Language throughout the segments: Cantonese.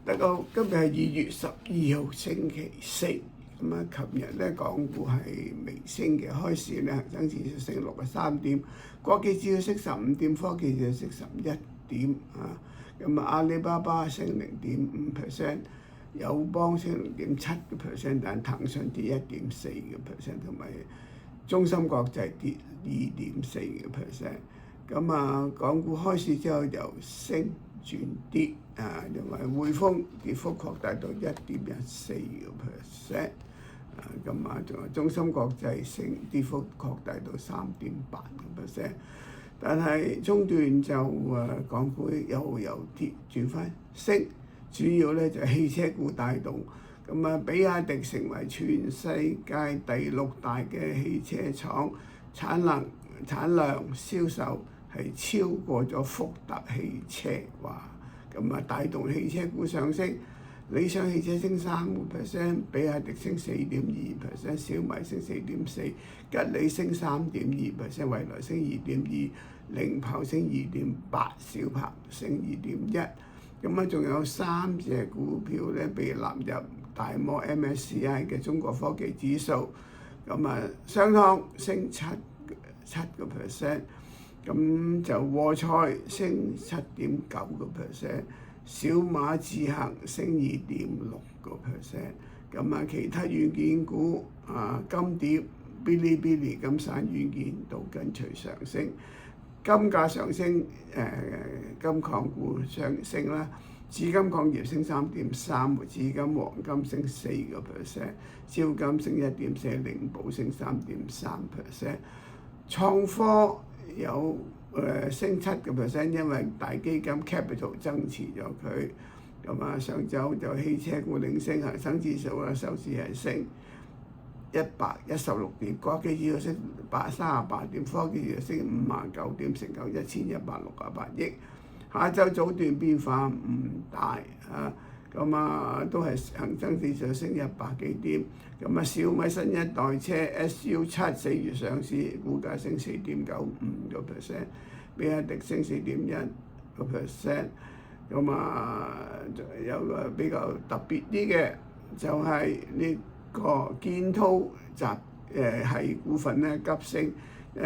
大家好，今日係2月12號星期四。咁啊，琴日咧港股係微升嘅，開市咧恒生指數升63點，國際指數升15點，科技指數升11點啊。咁啊，阿里巴巴升0.5%，友邦升0.7%，但騰訊跌1.4%，同埋中芯國際跌2.4%。咁啊，港股開市之後由升轉跌啊，因為匯豐跌幅擴大到1.14%，咁啊，仲有中芯國際跌幅擴大到3.8%，但係中段就港股又由跌轉翻升，主要咧就係汽車股帶動，咁啊，比亞迪成為全世界第6大嘅汽車廠，產量銷售係超過咗福特汽車，哇！咁啊帶動汽車股上升，理想汽車升3%，比亞迪升4.2%，小米升4.4%，吉利升3.2%，蔚來升2.2%，零跑升2.8%，小鵬升2.1%。咁啊，仲有3隻股票咧被納入大摩 MSCI 嘅中國科技指數，咁啊，商湯升7%。咁就和菜升7.9%，小馬智行升2.6%。咁啊，其他軟件股金蝶、嗶哩嗶哩、金山軟件都跟隨上升。金價上升，金礦股上升啦，紫金礦業升3.3%，紫金黃金升4%，招金升1.4%，靈寶升3.3%，創科有升7%，因為大基金 capital 增持咗佢。咁啊，上週就汽車股領升，恒生指數啦收市係升116點，國際指數升38點，科技指數升59點，成交1168億。下週早段變化唔大啊，咁啊都係恒生指數升100幾點。咁啊，小米新一代車 SU7 4月上市，股價升4.95%，比亞迪升4.1%。咁啊，有個比較特別啲嘅就係呢個建滔係股份咧急升。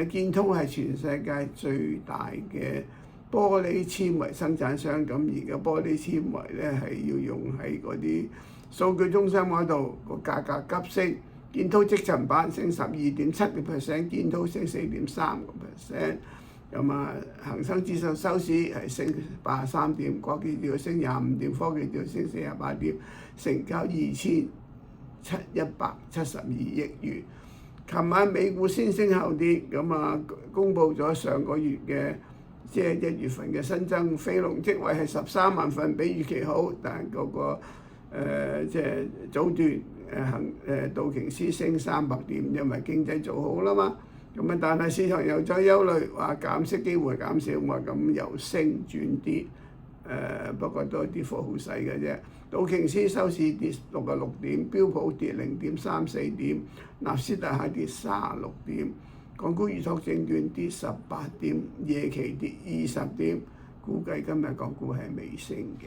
建滔係全世界最大嘅玻璃纖維生產商，咁而家玻璃纖維咧係要用喺嗰啲數據中心嗰度，個價格急升。建滔積層板升12.7%，建滔升4.3%。咁啊，恒生指數收市係升83點，國際指數升25點，科技指數升48點，成交2172億元。琴晚美股先升後跌，咁啊公佈咗上個月嘅即係1月份嘅新增非農職位係13萬份，比預期好，但係嗰個即係早段道瓊斯升300點，因為經濟做好啦嘛。咁啊，但係市場又再憂慮，話減息機會減少，咁由升轉跌，不過都係跌幅好細嘅啫。道瓊斯收市跌66點，標普跌0.34點，納斯達克跌36點，港股預託證券跌18點，夜期跌20點，估計今日港股係微升嘅。